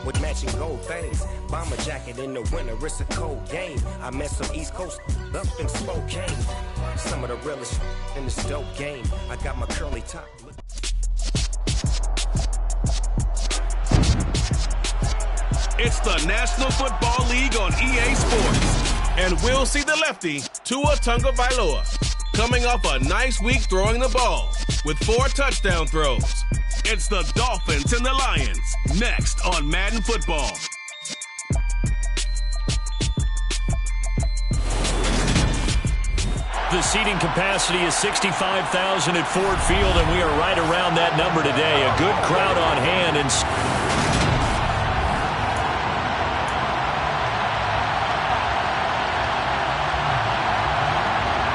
with matching gold things. Bomber jacket in the winter, it's a cold game. I met some East Coast up in Spokane. Some of the realest in this dope game. I got my curly top. It's the National Football League on EA Sports. And we'll see the lefty, Tua Tagovailoa, coming off a nice week throwing the ball with 4 touchdown throws. It's the Dolphins and the Lions, next on Madden Football. The seating capacity is 65,000 at Ford Field, and we are right around that number today. A good crowd on hand. And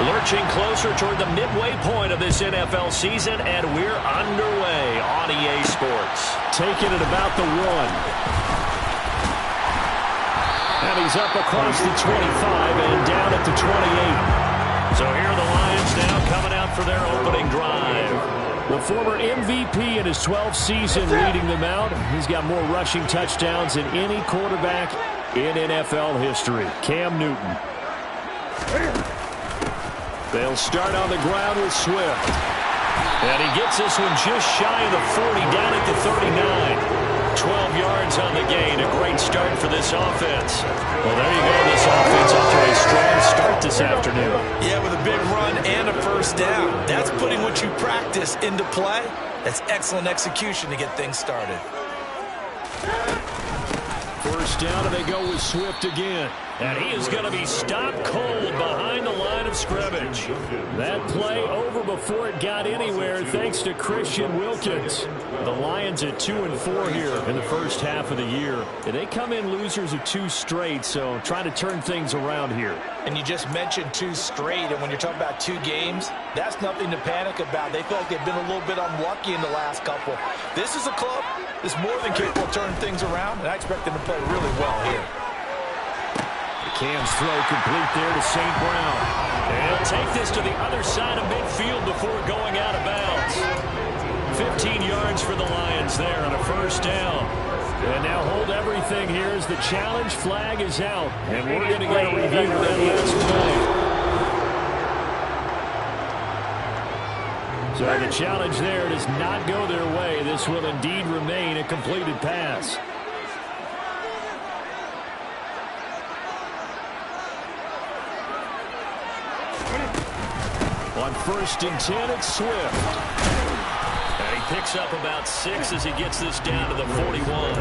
lurching closer toward the midway point of this NFL season, and we're underway on EA Sports. Taking it about the 1. And he's up across the 25 and down at the 28. So here are the Lions now coming out for their opening drive. The former MVP in his 12th season leading them out. He's got more rushing touchdowns than any quarterback in NFL history. Cam Newton. They'll start on the ground with Swift. And he gets this one just shy of the 40, down at the 39. 12 yards on the gain. A great start for this offense. Well, there you go. This offense off to a strong start this afternoon. Yeah, with a big run and a first down. That's putting what you practice into play. That's excellent execution to get things started. First down, and they go with Swift again. And he is going to be stopped cold behind the line of scrimmage. That play over before it got anywhere thanks to Christian Wilkins. The Lions at 2-4 here in the first half of the year. And they come in losers of 2 straight, so trying to turn things around here. And you just mentioned 2 straight, and when you're talking about 2 games, that's nothing to panic about. They feel like they've been a little bit unlucky in the last couple. This is a club that's more than capable of turning things around, and I expect them to play really well here. Cam's throw complete there to St. Brown. And he'll take this to the other side of midfield before going out of bounds. 15 yards for the Lions there on a first down. And now hold everything here as the challenge flag is out. And we're going to get a review of that last play. So the challenge there does not go their way. This will indeed remain a completed pass. On 1st and 10, it's Swift. And he picks up about 6 as he gets this down to the 41.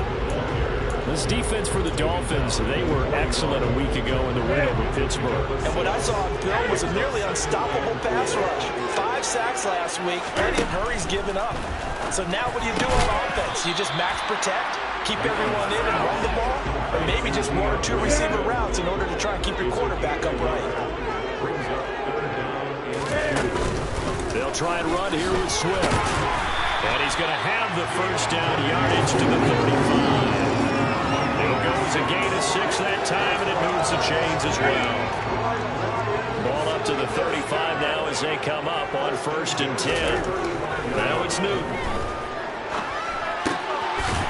This defense for the Dolphins, they were excellent a week ago in the win over Pittsburgh. And what I saw on film was a nearly unstoppable pass rush. 5 sacks last week. Plenty of hurries given up. So now what do you do on offense? You just max protect, keep everyone in and run the ball, or maybe just 1 or 2 receiver routes in order to try and keep your quarterback upright. They'll try and run here with Swift. And he's going to have the first down, yardage to the 35. It goes a gain of 6 that time, and it moves the chains as well. Ball up to the 35 now as they come up on 1st and 10. Now it's Newton.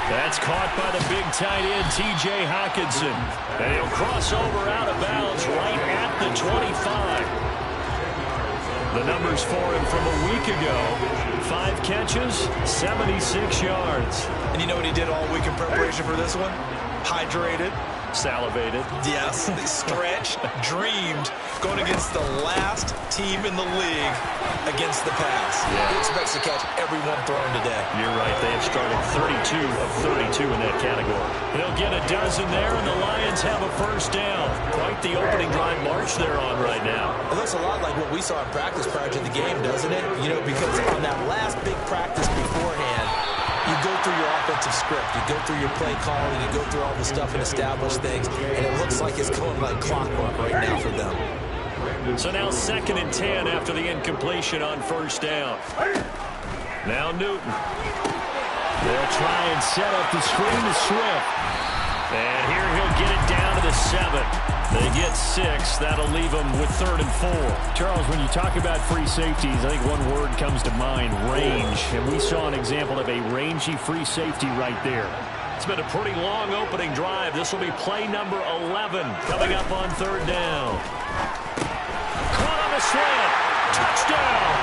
That's caught by the big tight end, T.J. Hockenson. And he'll cross over out of bounds right at the 25. The numbers for him from a week ago. 5 catches, 76 yards. And you know what he did all week in preparation for this one? Hydrated. Salivated. Yes, they stretched, dreamed, going against the last team in the league against the pass. Yeah. He expects to catch everyone thrown today. You're right. They have started 32 of 32 in that category. He'll get a dozen there, and the Lions have a first down. Quite the opening drive march they're on right now. It looks a lot like what we saw in practice prior to the game, doesn't it? You know, because on that last big practice beforehand, you go through your offensive script, you go through your play calling, you go through all the stuff and establish things, and it looks like it's going like clockwork right now for them. So now 2nd and 10 after the incompletion on first down. Now Newton. They'll try and set up the screen to Swift. And here he'll get it down to the 7. They get 6. That'll leave them with 3rd and 4. Charles, when you talk about free safeties, I think one word comes to mind, range. And we saw an example of a rangy free safety right there. It's been a pretty long opening drive. This will be play number 11 coming up on third down. Caught on the slant. Touchdown.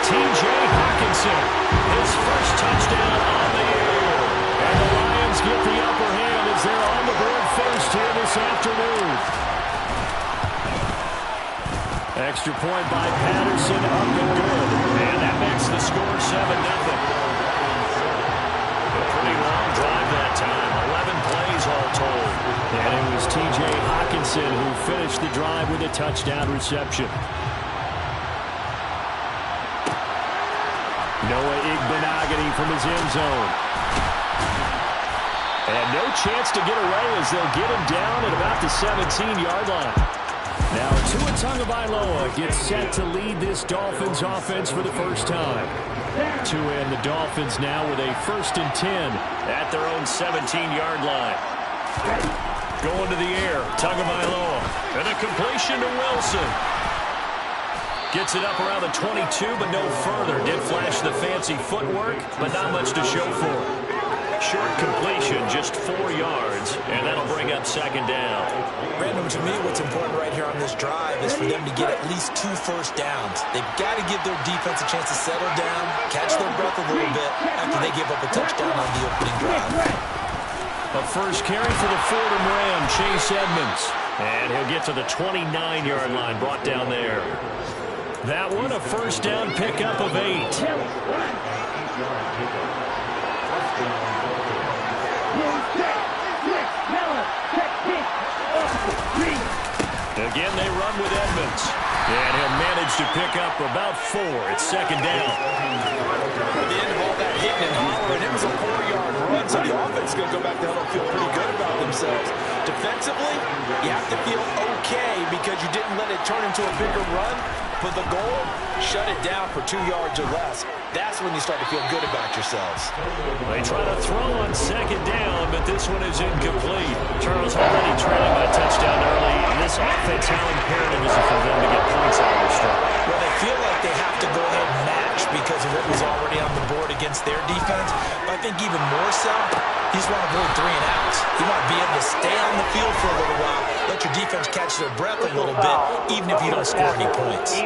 T.J. Hockenson, his first touchdown on the year. And the Lions get the upper hand as they're on the board first here this afternoon. Extra point by Patterson, up and good. And that makes the score 7-0. Pretty long drive that time. 11 plays all told. And it was T.J. Hockenson who finished the drive with a touchdown reception. Noah Igbenogany from his end zone. And no chance to get away as they'll get him down at about the 17-yard line. Now Tua Tagovailoa gets set to lead this Dolphins offense for the first time. Tua and the Dolphins now with a 1st and 10 at their own 17-yard line. Going to the air, Tagovailoa. And a completion to Wilson. Gets it up around the 22, but no further. Did flash the fancy footwork, but not much to show for it. Short completion, just 4 yards, and that'll bring up second down. Brandon, to me, what's important right here on this drive is for them to get at least 2 first downs. They've got to give their defense a chance to settle down, catch their breath a little bit after they give up a touchdown on the opening drive. A first carry for the Fordham Ram, Chase Edmonds. And he'll get to the 29-yard line, brought down there. That one, a first down pickup of 8. Again, they run with Edmonds. And he'll manage to pick up about 4. It's second down. At the end of all that hitting and hollering, it was a 4-yard run, so the offense is going to go back to huddle and feel pretty good about themselves. Defensively, you have to feel okay because you didn't let it turn into a bigger run. But the goal, shut it down for 2 yards or less. That's when you start to feel good about yourselves. They try to throw on second down, but this one is incomplete. Charles already trailing by touchdown early. And this offense, how imperative is it for them to get points out of their start? Well, they feel like they have to go ahead and match because of what was already on the board against their defense. But I think even more so, you just want to avoid 3 and outs. You want to be able to stay on the field for a little while, let your defense catch their breath a little bit, even if you don't score any points.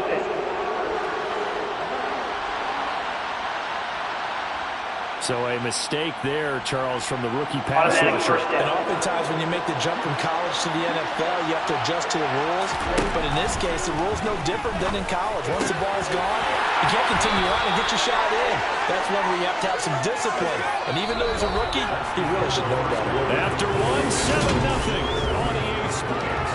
So a mistake there, Charles, from the rookie pass rusher. And oftentimes when you make the jump from college to the NFL, you have to adjust to the rules. But in this case, the rule's no different than in college. Once the ball's gone, you can't continue on and get your shot in. That's one where you have to have some discipline. And even though he's a rookie, he really should know better. After 1, 7-0 on EA Sports.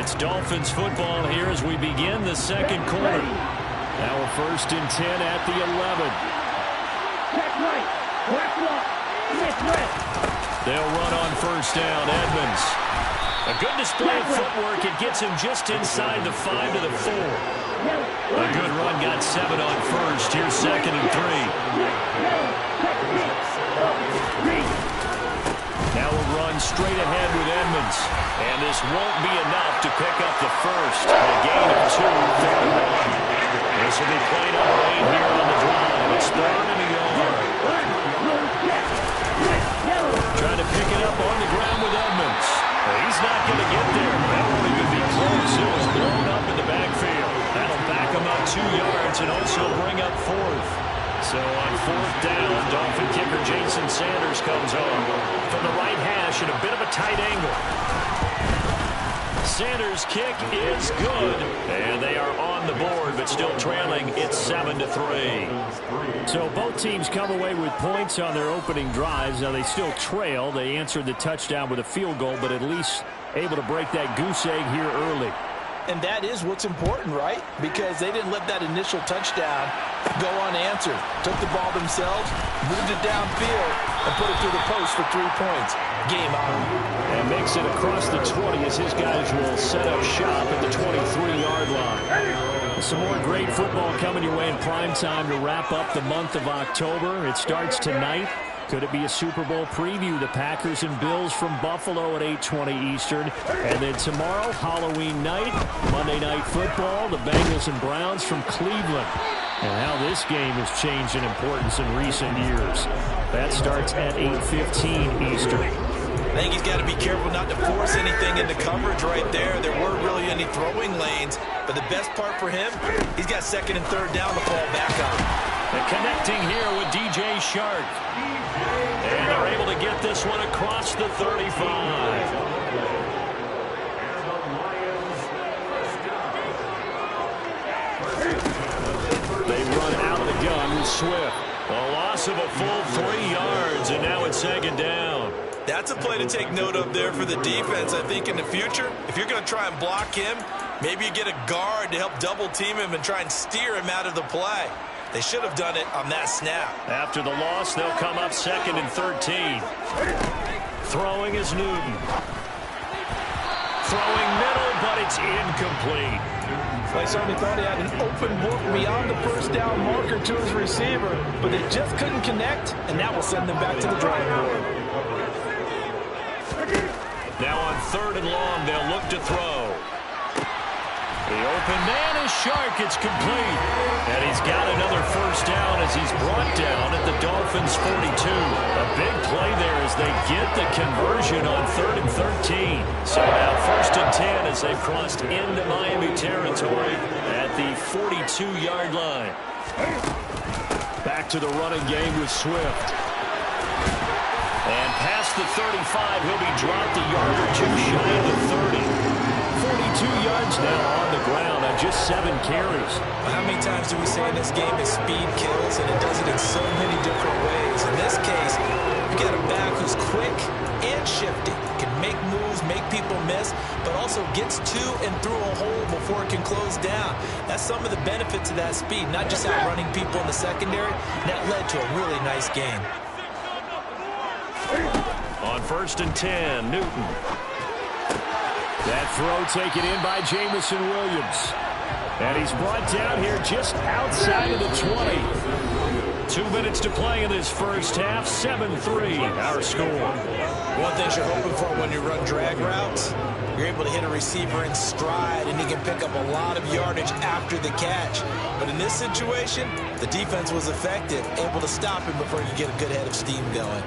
It's Dolphins football here as we begin the second quarter. Now a 1st and 10 at the 11. They'll run on first down. Edmonds. A good display of footwork. It gets him just inside the 5 to the 4. A good run got 7 on first. Here's 2nd and 3. Now we'll run straight ahead with Edmonds. And this won't be enough to pick up the first. A gain of 2, 3rd and 1. This will be play number 8 here on the drive. It's 3rd and a yard. Trying to pick it up on the ground with Edmonds. Well, he's not going to get there. That won't even be close. It was blown up in the backfield. That'll back him up 2 yards and also bring up 4th. So on 4th down, Dolphin kicker Jason Sanders comes on from the right hash at a bit of a tight angle. Sanders' kick is good, and they are on the board, but still trailing. It's 7-3. So both teams come away with points on their opening drives. Now they still trail. They answered the touchdown with a field goal, but at least able to break that goose egg here early. And that is what's important, right? Because they didn't let that initial touchdown go unanswered. Took the ball themselves, moved it downfield, and put it through the post for 3 points. Game on. And makes it across the 20 as his guys will set up shop at the 23-yard line. Some more great football coming your way in prime time to wrap up the month of October. It starts tonight. Could it be a Super Bowl preview? The Packers and Bills from Buffalo at 8:20 Eastern. And then tomorrow, Halloween night, Monday Night Football, the Bengals and Browns from Cleveland. And how this game has changed in importance in recent years. That starts at 8:15 Eastern. I think he's got to be careful not to force anything into coverage right there. There weren't really any throwing lanes, but the best part for him, he's got second and third down to fall back on. And connecting here with DJ Shark. And they're able to get this one across the 35. They run out of the gun with Swift. A loss of a full 3 yards, and now it's second down. That's a play to take note of there for the defense. I think in the future, if you're going to try and block him, maybe you get a guard to help double team him and try and steer him out of the play. They should have done it on that snap. After the loss, they'll come up second and 13. Throwing is Newton. Throwing middle, but it's incomplete. Play certainly thought he had an open look beyond the first down marker to his receiver, but they just couldn't connect, and that will send them back to the drawing board. Now on third and long, they'll look to throw. The open man is Shark. It's complete. And he's got another first down as he's brought down at the Dolphins' 42. A big play there as they get the conversion on third and 13. So now first and 10 as they've crossed into Miami territory at the 42-yard line. Back to the running game with Swift. And past the 35, he'll be dropped a yard or two shy of the 30. 42 yards now on the ground on just 7 carries. How many times do we say in this game that speed kills, and it does it in so many different ways? In this case, you got a back who's quick and shifty, can make moves, make people miss, but also gets to and through a hole before it can close down. That's some of the benefits of that speed, not just outrunning people in the secondary. That led to a really nice game. On first and 10, Newton. That throw taken in by Jameson Williams. And he's brought down here just outside of the 20. 2 minutes to play in this first half. 7-3, our score. One thing you're hoping for when you run drag routes, you're able to hit a receiver in stride, and he can pick up a lot of yardage after the catch. But in this situation, the defense was effective, able to stop him before you get a good head of steam going.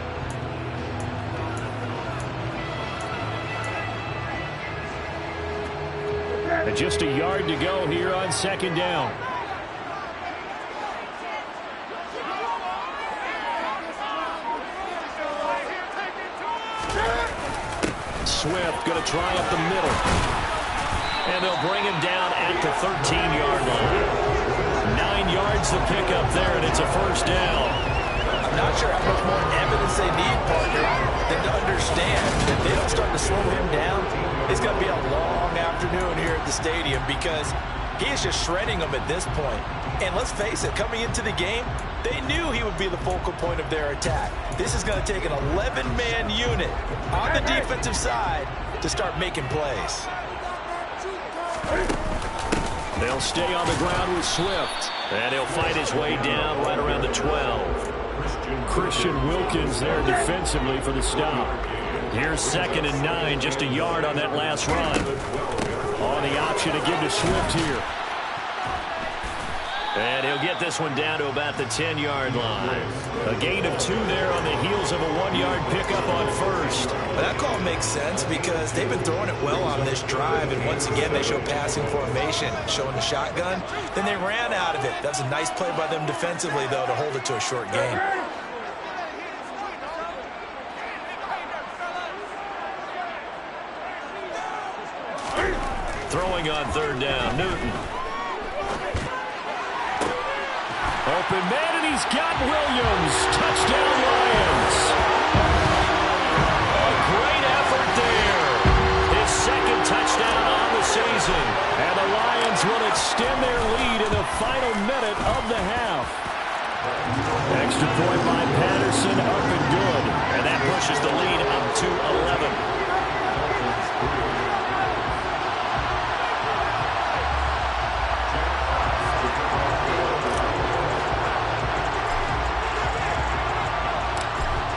And just a yard to go here on second down. Swift going to try up the middle. And they'll bring him down at the 13-yard line. 9 yards to pick up there, and it's a first down. I'm not sure how much more evidence they need, partner, than to understand that they don't start to slow him down. It's going to be a long afternoon here at the stadium because he is just shredding them at this point. And let's face it, coming into the game, they knew he would be the focal point of their attack. This is going to take an 11-man unit on the defensive side to start making plays. They'll stay on the ground with Swift. And he'll fight his way down right around the 12. Christian Wilkins there defensively for the stop. Here's second and 9, just a yard on that last run. On the option to give to Swift here. And he'll get this one down to about the 10-yard line. A gain of 2 there on the heels of a 1-yard pickup on first. Well, that call makes sense because they've been throwing it well on this drive, and once again they show passing formation, showing the shotgun. Then they ran out of it. That's a nice play by them defensively, though, to hold it to a short gain. Throwing on third down, Newton. Open man, and he's got Williams. Touchdown, Lions. A great effort there. His second touchdown on the season. And the Lions will extend their lead in the final minute of the half. Extra point by Patterson, up and good. And that pushes the lead up to 11.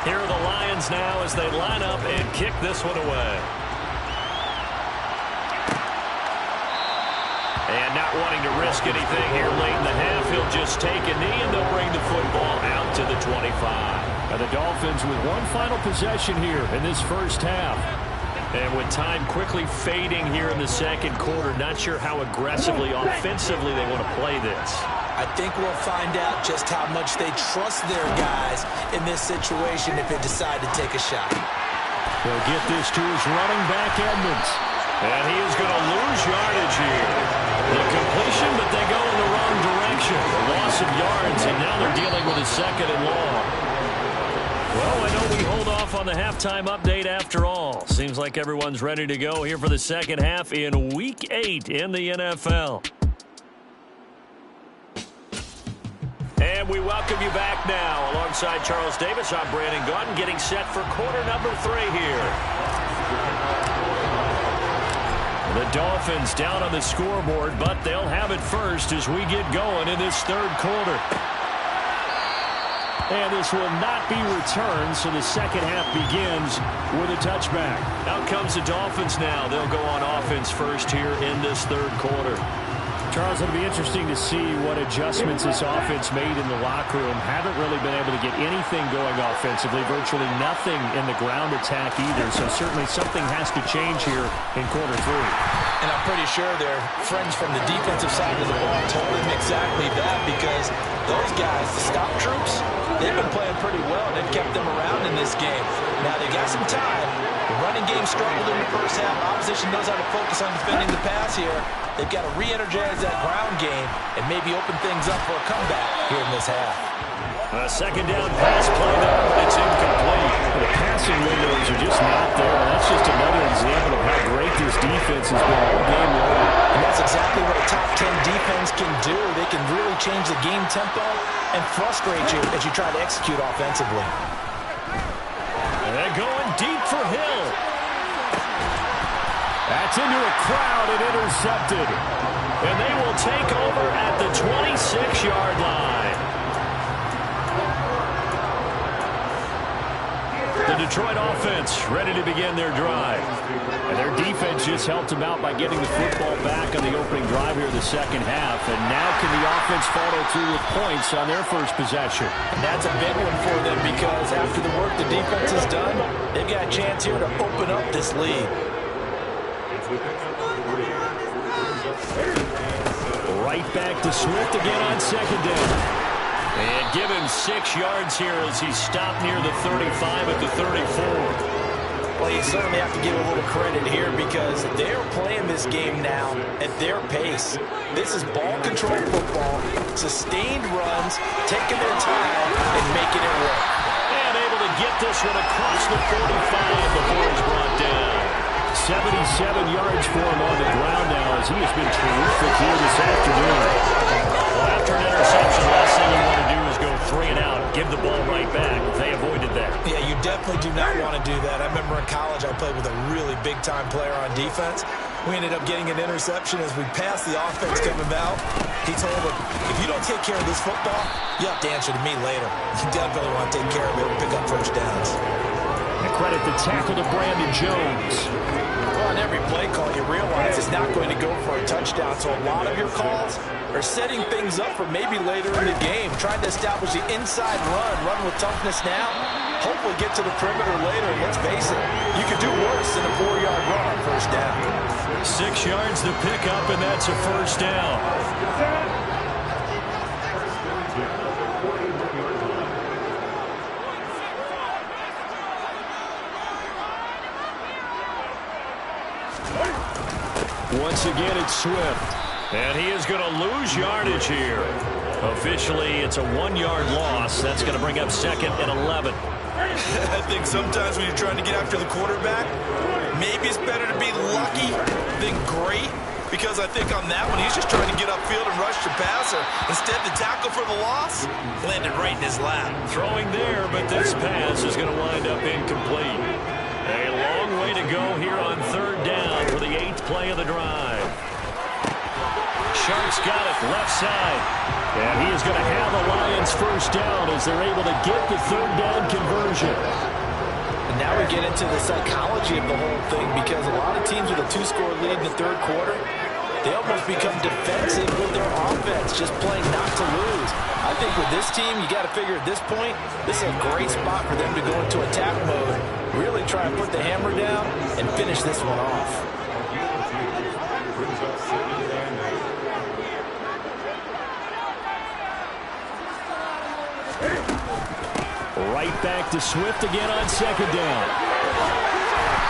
Here are the Lions now as they line up and kick this one away. And not wanting to risk anything here late in the half, he'll just take a knee and they'll bring the football out to the 25. And the Dolphins with one final possession here in this first half. And with time quickly fading here in the second quarter, not sure how aggressively, offensively they want to play this. I think we'll find out just how much they trust their guys in this situation if they decide to take a shot. They'll get this to his running back, Edmonds. And he is going to lose yardage here. The completion, but they go in the wrong direction. A loss of yards, and now they're dealing with a second and long. Well, I know we hold off on the halftime update after all. Seems like everyone's ready to go here for the second half in Week 8 in the NFL. And we welcome you back now. Alongside Charles Davis, I'm Brandon Gaudin, getting set for quarter number 3 here. The Dolphins down on the scoreboard, but they'll have it first as we get going in this third quarter. And this will not be returned, so the second half begins with a touchback. Out comes the Dolphins now. They'll go on offense first here in this third quarter. Charles, it'll be interesting to see what adjustments this offense made in the locker room. Haven't really been able to get anything going offensively, virtually nothing in the ground attack either. So certainly something has to change here in quarter 3. And I'm pretty sure their friends from the defensive side of the ball told them exactly that, because those guys, the stop troops, they've been playing pretty well. They've kept them around in this game. Now they got some time. The running game struggled in the first half. Opposition knows how to focus on defending the pass here. They've got to re-energize that ground game and maybe open things up for a comeback here in this half. A second down pass play there. It's incomplete. The passing windows are just not there. That's just another example of how great this defense has been all game long. And that's exactly what a top 10 defense can do. They can really change the game tempo and frustrate you as you try to execute offensively. And they're going deep for Hill. That's into a crowd and intercepted. And they will take over at the 26-yard line. The Detroit offense ready to begin their drive. And their defense just helped them out by getting the football back on the opening drive here in the second half. And now can the offense follow through with points on their first possession? And that's a big one for them, because after the work the defense has done, they've got a chance here to open up this lead. Right back to Swift again on second down. And give him 6 yards here as he stopped near the 35 at the 34. Well, you certainly have to give a little credit here, because they're playing this game now at their pace. This is ball control football, sustained runs, taking their time and making it work. And able to get this one across the 45 before he's brought down. 77 yards for him on the ground now, as he has been terrific here this afternoon. Well, after an interception, the last thing you want to do is go 3 and out, give the ball right back. They avoided that. Yeah, you definitely do not want to do that. I remember in college I played with a really big-time player on defense. We ended up getting an interception as we passed the offense coming out. He told him, if you don't take care of this football, you have to answer to me later. You definitely want to take care of it and pick up first downs. And credit the tackle to Brandon Jones. Well, on every play call, you realize it's not going to go for a touchdown. So a lot of your calls are setting things up for maybe later in the game, trying to establish the inside run with toughness now, hopefully get to the perimeter later. And let's face it, you could do worse than a 4-yard run on first down. 6 yards to pick up, and that's a first down. Once again, it's Swift. And he is going to lose yardage here. Officially, it's a 1-yard loss. That's going to bring up second and 11. I think sometimes when you're trying to get after the quarterback, maybe it's better to be lucky than great. Because I think on that one, he's just trying to get upfield and rush the passer. Instead, the tackle for the loss landed right in his lap. Throwing there, but this pass is going to wind up incomplete. A long way to go here on third down for the 8th play of the drive. Sharks got it left side. And he is going to have the Lions first down as they're able to get the third down conversion. And now we get into the psychology of the whole thing, because a lot of teams with a 2-score lead in the third quarter, they almost become defensive with their offense, just playing not to lose. I think with this team, you got to figure at this point, this is a great spot for them to go into attack mode, really try and put the hammer down and finish this one off. Right back to Swift again on second down.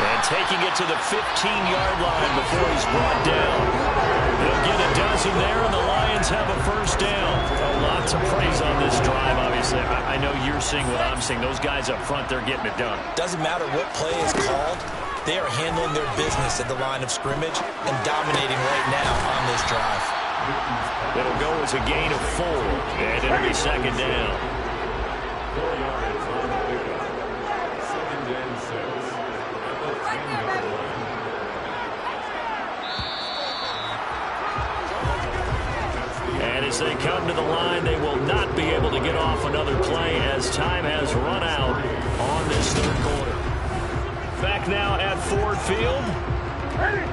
And taking it to the 15-yard line before he's brought down. They'll get a dozen there, and the Lions have a first down. A lot to praise on this drive, obviously. I know you're seeing what I'm seeing. Those guys up front, they're getting it done. Doesn't matter what play is called. They are handling their business at the line of scrimmage and dominating right now on this drive. It'll go as a gain of 4, and it'll be second down. 4 yards on the pickup. Second and 6. And as they come to the line, they will not be able to get off another play as time has run out on this third quarter. Back now at Ford Field.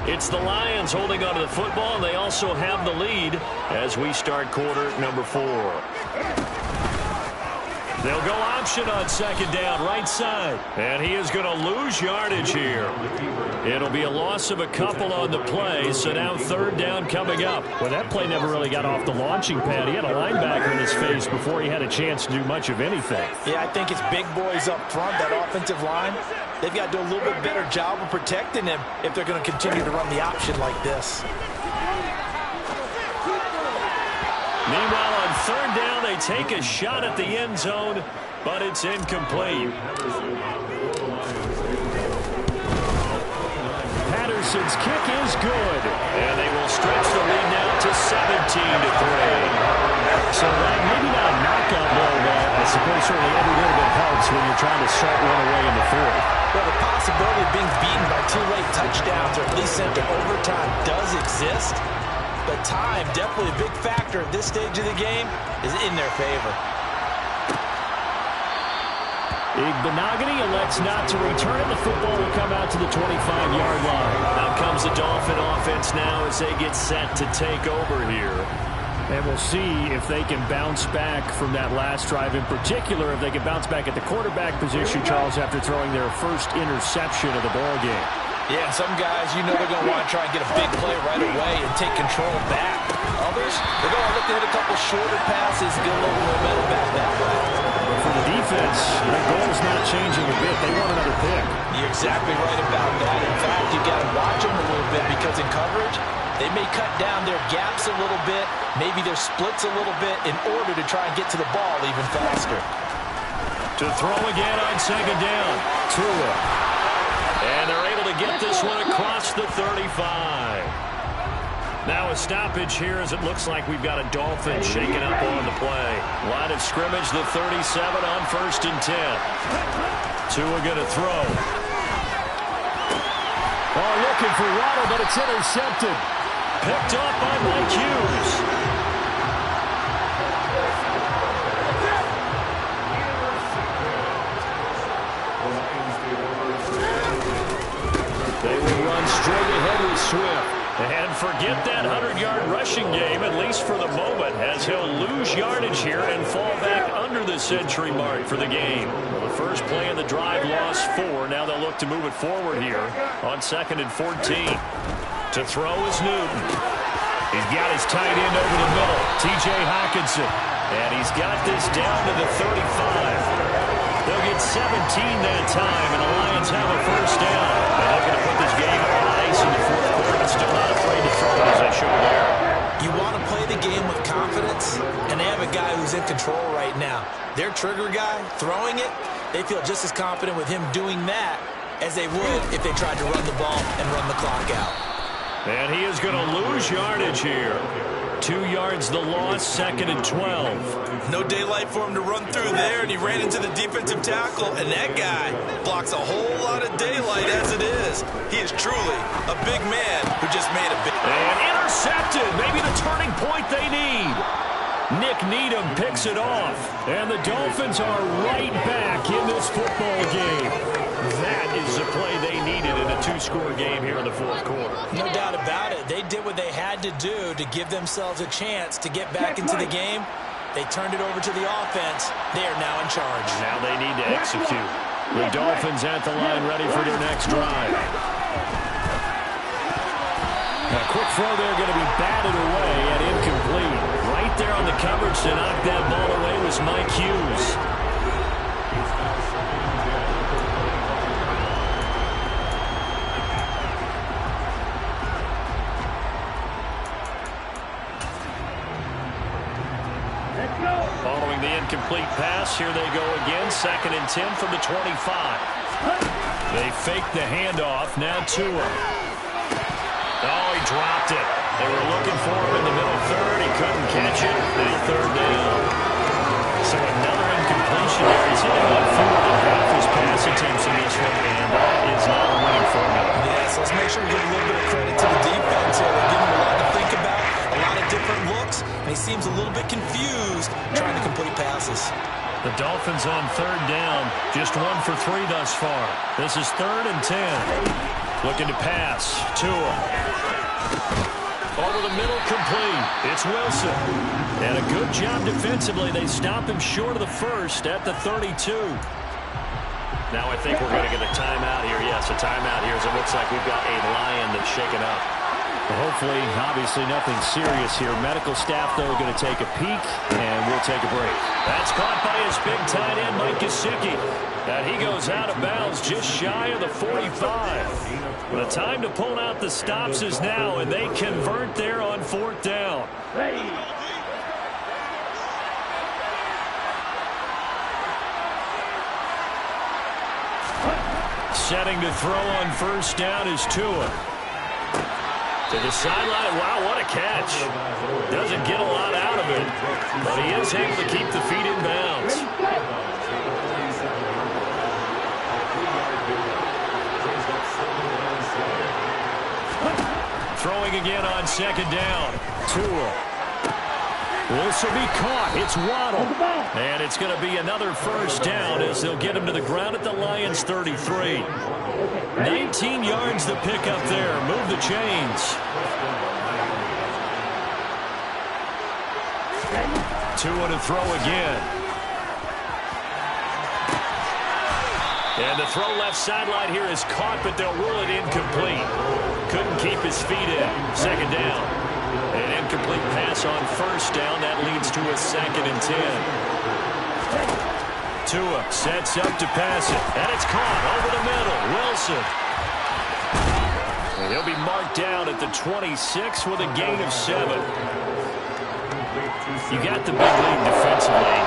It's the Lions holding onto the football, and they also have the lead as we start quarter number 4. They'll go option on second down, right side. And he is going to lose yardage here. It'll be a loss of a couple on the play, so now third down coming up. Well, that play never really got off the launching pad. He had a linebacker in his face before he had a chance to do much of anything. Yeah, I think it's big boys up front, that offensive line. They've got to do a little bit better job of protecting him if they're going to continue to run the option like this. Meanwhile, on third down, they take a shot at the end zone, but it's incomplete. Patterson's kick is good, and they will stretch the lead now to 17-3. So that maybe not a knockout blow, but I suppose certainly every little bit helps when you're trying to start one away in the fourth. Well, the possibility of being beaten by 2 late touchdowns or at least sent to overtime does exist. But time, definitely a big factor at this stage of the game, is in their favor. Igbenogany elects not to return it. The football will come out to the 25-yard line. Out comes the Dolphin offense now as they get set to take over here. And we'll see if they can bounce back from that last drive. In particular, if they can bounce back at the quarterback position, Charles, after throwing their first interception of the ballgame. Yeah, and some guys, you know they're going to want to try and get a big play right away and take control back. Others, they're going to look to hit a couple shorter passes and get a little momentum back that way. For the defense, their goal is not changing a bit. They want another pick. You're exactly right about that. In fact, you've got to watch them a little bit because in coverage, they may cut down their gaps a little bit, maybe their splits a little bit in order to try and get to the ball even faster. To throw again on second down. Tua. And they're able to get this one across the 35. Now a stoppage here as it looks like we've got a Dolphin shaking up on the play. Line of scrimmage, the 37 on 1st and 10. Tua going to throw. Oh, looking for Waddle, but it's intercepted. Picked up by Mike Hughes. They will run straight ahead with Swift. And forget that 100-yard rushing game, at least for the moment, as he'll lose yardage here and fall back under the century mark for the game. Well, the first play of the drive lost 4. Now they'll look to move it forward here on 2nd and 14. To throw is Newton. He's got his tight end over the middle, T.J. Hockenson. And he's got this down to the 35. They'll get 17 that time, and the Lions have a first down. They're looking to put this game on ice in the fourth quarter, but still not afraid to throw it as they showed there. You want to play the game with confidence, and they have a guy who's in control right now. Their trigger guy, throwing it, they feel just as confident with him doing that as they would if they tried to run the ball and run the clock out. And he is going to lose yardage here. 2 yards the loss, 2nd and 12. No daylight for him to run through there, and he ran into the defensive tackle, and that guy blocks a whole lot of daylight as it is. He is truly a big man who just made a big... And intercepted, maybe the turning point they need. Nick Needham picks it off, and the Dolphins are right back in this football game. That is the play they needed in a 2 two-score game here in the fourth quarter. No doubt about it. They did what they had to do to give themselves a chance to get back into the game. They turned it over to the offense. They are now in charge. Now they need to execute. The Dolphins at the line ready for their next drive. A quick throw there going to be batted away and incomplete. Right there on the coverage to knock that ball away was Mike Hughes. Following the incomplete pass, here they go again. 2nd and 10 from the 25. They fake the handoff. Now Tua. Oh, he dropped it. They were looking for him in the middle third. He couldn't catch it. Now 3rd down. So another incompletion there. He's hitting on fewer than half his pass attempts in this one, and that is not a winning formula. Yes, let's make sure we give a little bit of credit to the defense here. They give him a lot to think about, a lot of different looks, and he seems a little bit confused trying to complete passes. The Dolphins on 3rd down, just 1 for 3 thus far. This is 3rd and 10. Looking to pass. Tua. Over the middle, complete. It's Wilson. And a good job defensively. They stop him short of the first at the 32. Now I think we're going to get a timeout here. Yes, a timeout here as it looks like we've got a Lion that's shaken up. Well, hopefully, obviously nothing serious here. Medical staff, though, going to take a peek, and we'll take a break. That's caught by his big tight end, Mike Gesicki. And he goes out of bounds just shy of the 45. The time to pull out the stops is now, and they convert there on 4th down. Setting to throw on 1st down is Tua. To the sideline. Wow, what a catch. Doesn't get a lot out of it, but he is able to keep the feet in bounds. Throwing again on 2nd down. Tua. This will be caught. It's Waddle. And it's going to be another 1st down as they'll get him to the ground at the Lions' 33. 19 yards to pick up there. Move the chains. Tua to throw again. And the throw left sideline here is caught, but they'll rule it incomplete. Couldn't keep his feet in. 2nd down. An incomplete pass on 1st down. That leads to a 2nd and 10. Tua sets up to pass it, and it's caught over the middle. Wilson. And he'll be marked down at the 26 with a gain of 7. You got the big lead defensively.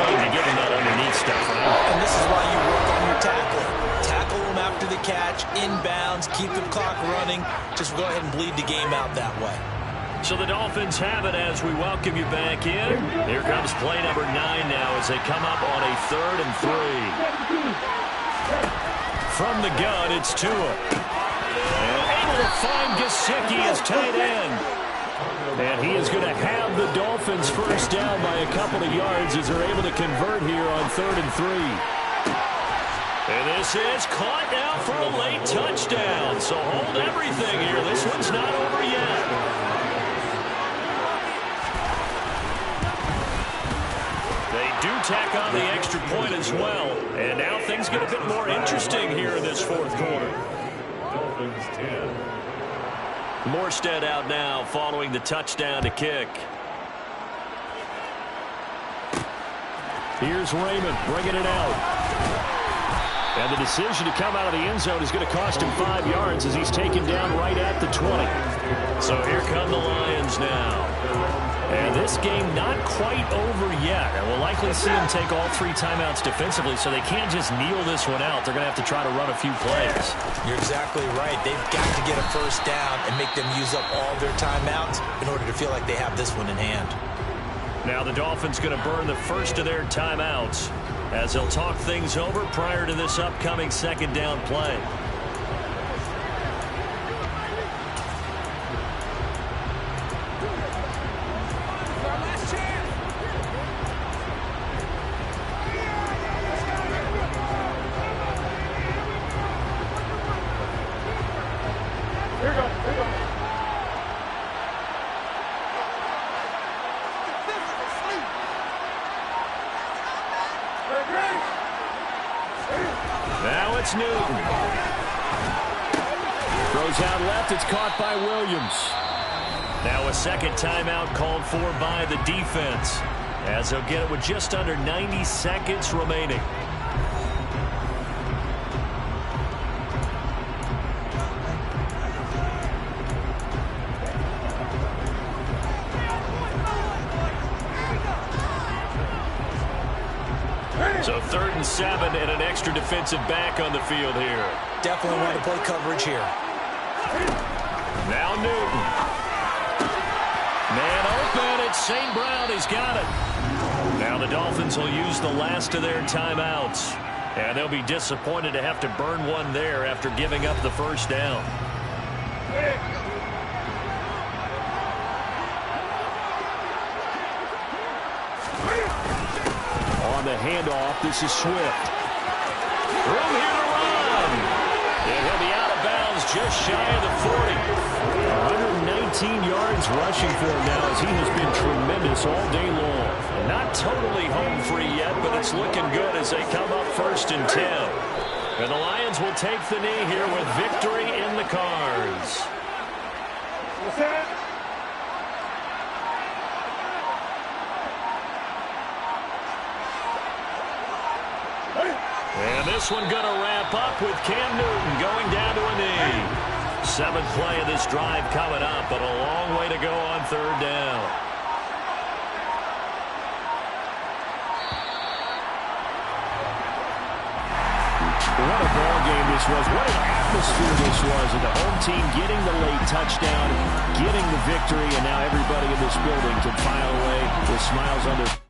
Willing to give him that underneath stuff, right? And this is why you work on your tackling. Tackle him after the catch, inbounds, keep the clock running. Just go ahead and bleed the game out that way. So the Dolphins have it as we welcome you back in. Here comes play number 9 now as they come up on a 3rd and 3. From the gun, it's Tua. And able to find Gesicki as tight end. And he is going to have the Dolphins 1st down by a couple of yards as they're able to convert here on 3rd and 3. And this is caught now for a late touchdown. So hold everything here. This one's not over yet. Do tack on the extra point as well. And now things get a bit more interesting here in this 4th quarter. Morstead out now following the touchdown to kick. Here's Raymond bringing it out. And the decision to come out of the end zone is going to cost him 5 yards as he's taken down right at the 20. So here come the Lions now. And this game not quite over yet. And we'll likely see them take all 3 timeouts defensively, so they can't just kneel this one out. They're going to have to try to run a few plays. You're exactly right. They've got to get a 1st down and make them use up all their timeouts in order to feel like they have this one in hand. Now the Dolphins going to burn the first of their timeouts as they'll talk things over prior to this upcoming 2nd down play. it's Newton. Throws out left. It's caught by Williams. Now a second timeout called for by the defense, as they'll get it with just under 90 seconds remaining. So 3rd and 7 and an extra defensive back on the field here. Definitely want to play coverage here. Now Newton. Man open. It's St. Brown. He's got it. Now the Dolphins will use the last of their timeouts. And they'll be disappointed to have to burn one there after giving up the first down. On the handoff, this is Swift. Room here to run. And he'll be out of bounds just shy of the 40. 119 yards rushing for him now, as he has been tremendous all day long. Not totally home free yet, but it's looking good as they come up 1st and 10. And the Lions will take the knee here with victory in the cards. And this one going to wrap up with Cam Newton going down to a knee. 7th play of this drive coming up, but a long way to go on 3rd down. What a ball game this was. What an atmosphere this was. And the home team getting the late touchdown, getting the victory, and now everybody in this building can file away with smiles on their